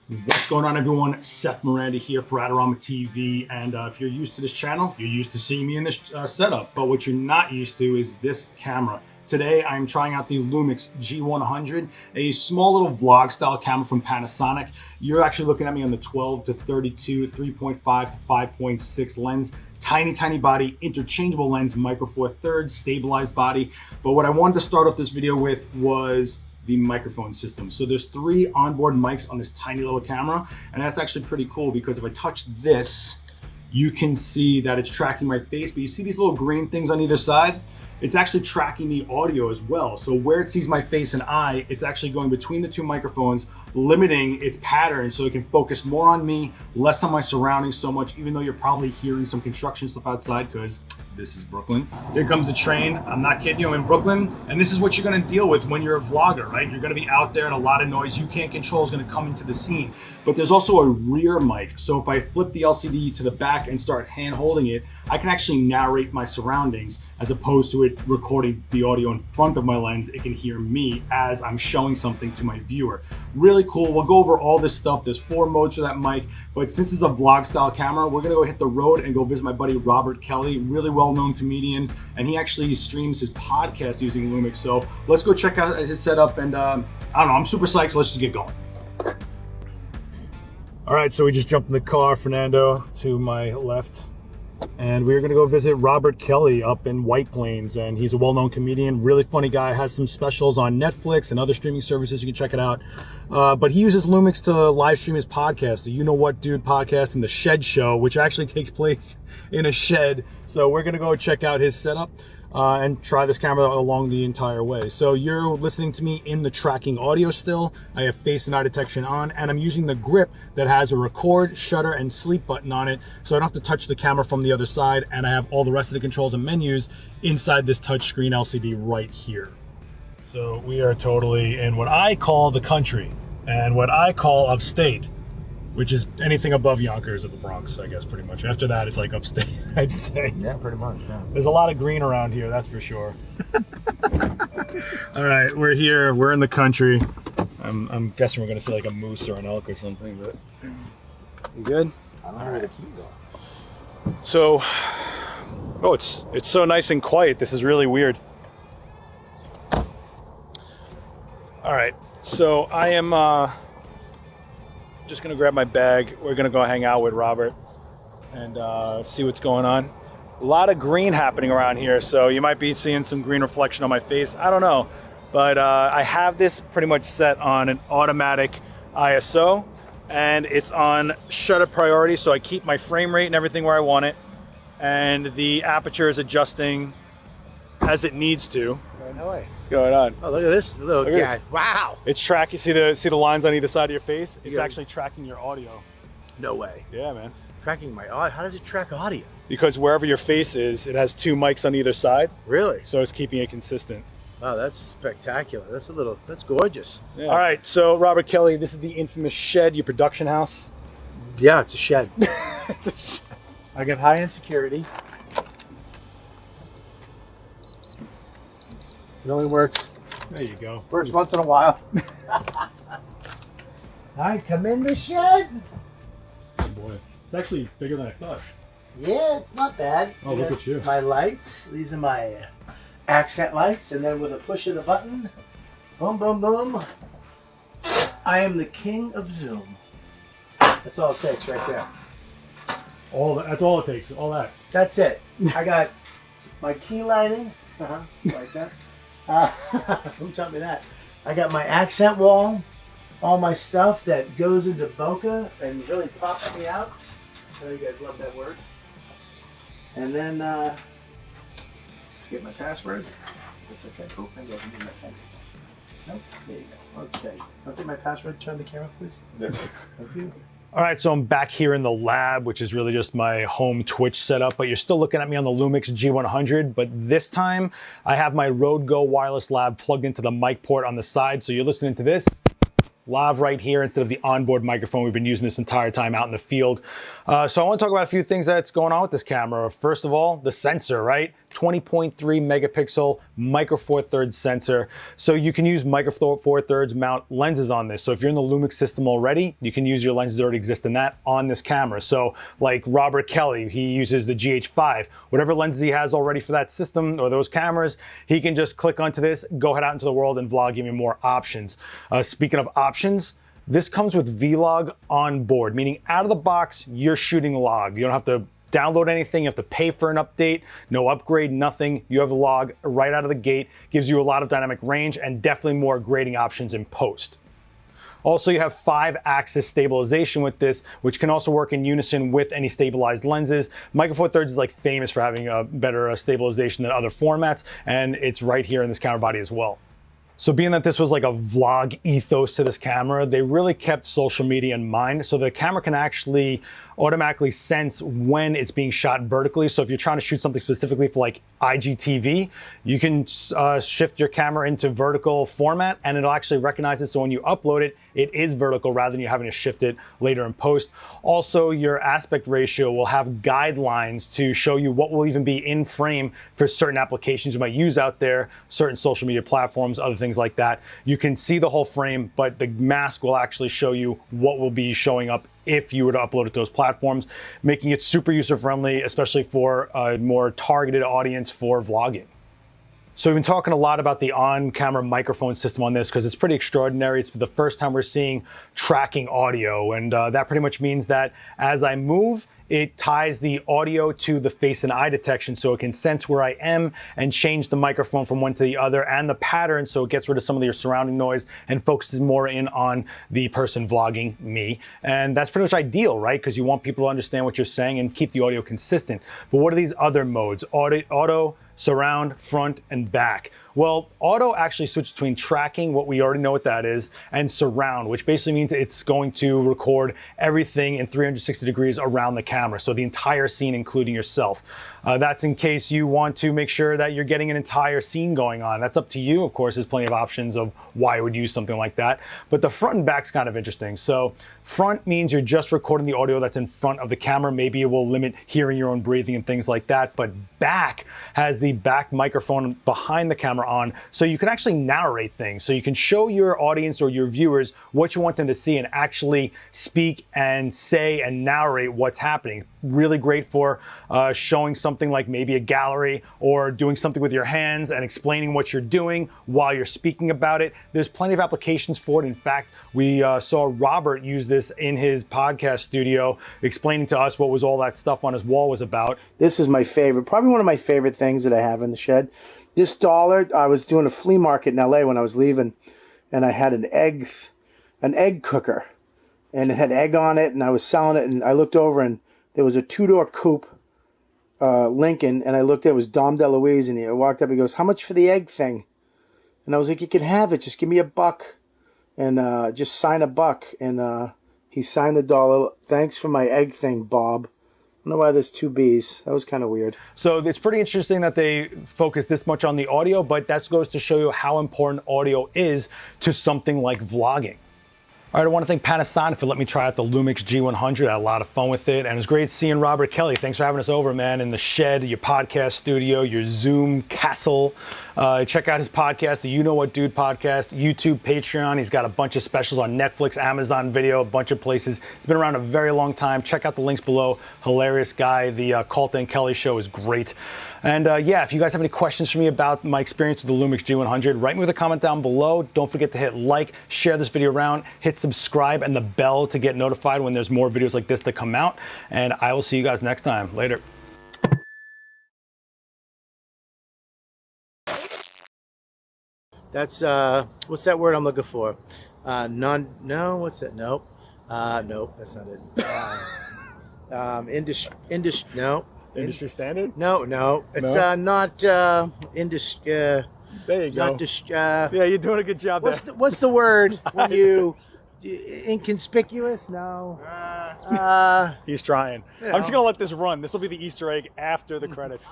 What's going on, everyone? Seth Miranda here for Adorama TV, and if you're used to this channel, you're used to seeing me in this setup, but what you're not used to is this camera. Today, I'm trying out the Lumix G100, a small little vlog style camera from Panasonic. You're actually looking at me on the 12 to 32, 3.5 to 5.6 lens. Tiny body, interchangeable lens, micro four thirds, stabilized body. But what I wanted to start off this video with was the microphone system. So there's 3 onboard mics on this tiny little camera, and that's actually pretty cool because if I touch this, you can see that it's tracking my face, but you see these little green things on either side? It's actually tracking the audio as well. So where it sees my face and eye, it's actually going between the 2 microphones, limiting its pattern so it can focus more on me, less on my surroundings so much, even though you're probably hearing some construction stuff outside because this is Brooklyn. Here comes the train. I'm not kidding you, I'm in Brooklyn. And this is what you're gonna deal with when you're a vlogger, right? You're gonna be out there and a lot of noise you can't control is gonna come into the scene. But there's also a rear mic. So if I flip the LCD to the back and start hand holding it, I can actually narrate my surroundings as opposed to it recording the audio in front of my lens. It can hear me as I'm showing something to my viewer. Really cool. We'll go over all this stuff. There's 4 modes for that mic, but since it's a vlog style camera, we're gonna go hit the road and go visit my buddy Robert Kelly, really well-known comedian, and he actually streams his podcast using Lumix. So let's go check out his setup, and I don't know, I'm super psyched, so let's just get going. All right, so we just jumped in the car, Fernando to my left, and we're gonna go visit Robert Kelly up in White Plains, and he's a well-known comedian, really funny guy, has some specials on Netflix and other streaming services, you can check it out. But he uses Lumix to live stream his podcast, the You Know What Dude podcast and the Shed Show, which actually takes place in a shed. So we're gonna go check out his setup and try this camera along the entire way. So you're listening to me in the tracking audio still. I have face and eye detection on, and I'm using the grip that has a record, shutter, and sleep button on it, so I don't have to touch the camera from the other side, and I have all the rest of the controls and menus inside this touchscreen LCD right here. So we are totally in what I call the country, and what I call upstate, which is anything above Yonkers or the Bronx, I guess, pretty much. After that, it's like upstate, I'd say. Yeah, pretty much, yeah. There's a lot of green around here, that's for sure. All right, we're here, we're in the country. I'm guessing we're gonna see like a moose or an elk or something, but you good? I don't know where the keys are. So, oh, it's so nice and quiet. This is really weird. All right, so I am just gonna grab my bag. We're gonna go hang out with Robert and see what's going on. A lot of green happening around here, so you might be seeing some green reflection on my face. I don't know, but I have this pretty much set on an automatic ISO, and it's on shutter priority, so I keep my frame rate and everything where I want it, and the aperture is adjusting as it needs to. No way. What's going on? Oh, look at this little guy. Wow. It's tracking. See the lines on either side of your face? It's actually tracking your audio. No way. Yeah, man. Tracking my audio? How does it track audio? Because wherever your face is, it has 2 mics on either side. Really? So it's keeping it consistent. Wow, that's spectacular. That's gorgeous. Yeah. All right, so Robert Kelly, this is the infamous Shed, your production house. Yeah, it's a shed. It's a shed. I got high-end security. It only works. There you go. Works once in a while. Hi, come in the shed. Oh boy. It's actually bigger than I thought. Yeah, it's not bad. Oh, look at you. My lights. These are my accent lights, and then with a push of the button, boom, boom, boom. I am the king of Zoom. That's all it takes right there. That's all it takes. All that. That's it. I got my key lighting. Like that. Who taught me that? I got my accent wall, all my stuff that goes into bokeh and really pops me out. I know you guys love that word. And then, forget my password. That's okay. Cool. Maybe I can use my phone. Nope. There you go. Okay. Don't get my password. Turn the camera, please. Thank you. All right, so I'm back here in the lab, which is really just my home Twitch setup, but you're still looking at me on the Lumix G100, but this time I have my Rode Go wireless lab plugged into the mic port on the side, so you're listening to this live right here instead of the onboard microphone we've been using this entire time out in the field. So I want to talk about a few things that's going on with this camera. First of all, the sensor, right? 20.3 megapixel micro four thirds sensor. So you can use micro four thirds mount lenses on this. So if you're in the Lumix system already, you can use your lenses that already exist in that on this camera. So like Robert Kelly, he uses the GH5. Whatever lenses he has already for that system or those cameras, he can just click onto this, go head out into the world and vlog, give you more options. Speaking of options, this comes with Vlog on board, meaning out of the box, you're shooting log. You don't have to download anything, you have to pay for an update, no upgrade, nothing. You have a log right out of the gate, gives you a lot of dynamic range and definitely more grading options in post. Also, you have 5-axis stabilization with this, which can also work in unison with any stabilized lenses. Micro Four Thirds is like famous for having a better stabilization than other formats, and it's right here in this camera body as well. So being that this was like a vlog ethos to this camera, they really kept social media in mind. So the camera can actually automatically sense when it's being shot vertically. So if you're trying to shoot something specifically for like IGTV, you can shift your camera into vertical format and it'll actually recognize it. So when you upload it, it is vertical rather than you having to shift it later in post. Also, your aspect ratio will have guidelines to show you what will even be in frame for certain applications you might use out there, certain social media platforms, other things like that. You can see the whole frame, but the mask will actually show you what will be showing up if you were to upload it to those platforms, making it super user-friendly, especially for a more targeted audience for vlogging. So we've been talking a lot about the on-camera microphone system on this because it's pretty extraordinary. It's the first time we're seeing tracking audio, and that pretty much means that as I move, it ties the audio to the face and eye detection so it can sense where I am and change the microphone from one to the other and the pattern so it gets rid of some of your surrounding noise and focuses more in on the person vlogging, me. And that's pretty much ideal, right? Because you want people to understand what you're saying and keep the audio consistent. But what are these other modes? Auto, surround, front, and back. Well, auto actually switches between tracking, what we already know what that is, and surround, which basically means it's going to record everything in 360 degrees around the camera. So the entire scene, including yourself. That's in case you want to make sure that you're getting an entire scene going on. That's up to you. Of course, there's plenty of options of why you would use something like that. But the front and back's kind of interesting. So front means you're just recording the audio that's in front of the camera. Maybe it will limit hearing your own breathing and things like that. But back has the back microphone behind the camera on, so you can actually narrate things. So you can show your audience or your viewers what you want them to see and actually speak and say and narrate what's happening. Really great for showing something like maybe a gallery or doing something with your hands and explaining what you're doing while you're speaking about it. There's plenty of applications for it. In fact, we saw Robert use this in his podcast studio, explaining to us what was all that stuff on his wall was about. This is my favorite, probably one of my favorite things that I have in the shed. This dollar, I was doing a flea market in LA when I was leaving, and I had an egg cooker, and it had egg on it, and I was selling it, and I looked over, and there was a two-door coupe Lincoln, and I looked at it was Dom DeLuise, and he walked up, he goes, "How much for the egg thing?" And I was like, "You can have it, just give me $1, and just sign $1." And he signed the dollar. "Thanks for my egg thing, Bob." I don't know why there's 2 B's. That was kind of weird. So it's pretty interesting that they focus this much on the audio, but that goes to show you how important audio is to something like vlogging. All right, I want to thank Panasonic for letting me try out the Lumix G100. I had a lot of fun with it, and it was great seeing Robert Kelly. Thanks for having us over, man, in the shed, your podcast studio, your Zoom castle. Check out his podcast, the You Know What Dude podcast, YouTube, Patreon. He's got a bunch of specials on Netflix, Amazon Video, a bunch of places. He's been around a very long time. Check out the links below. Hilarious guy. The Calta and Kelly show is great. And yeah, if you guys have any questions for me about my experience with the Lumix G100, write me with a comment down below. Don't forget to hit like, share this video around, hit subscribe and the bell to get notified when there's more videos like this that come out. And I will see you guys next time. Later. That's, what's that word I'm looking for? No, what's that? Nope. Nope, that's not it. No. Industry standard? No. It's not There you go. Not yeah, you're doing a good job there. What's the word when you inconspicuous? No. He's trying. You know. I'm just gonna let this run. This will be the Easter egg after the credits.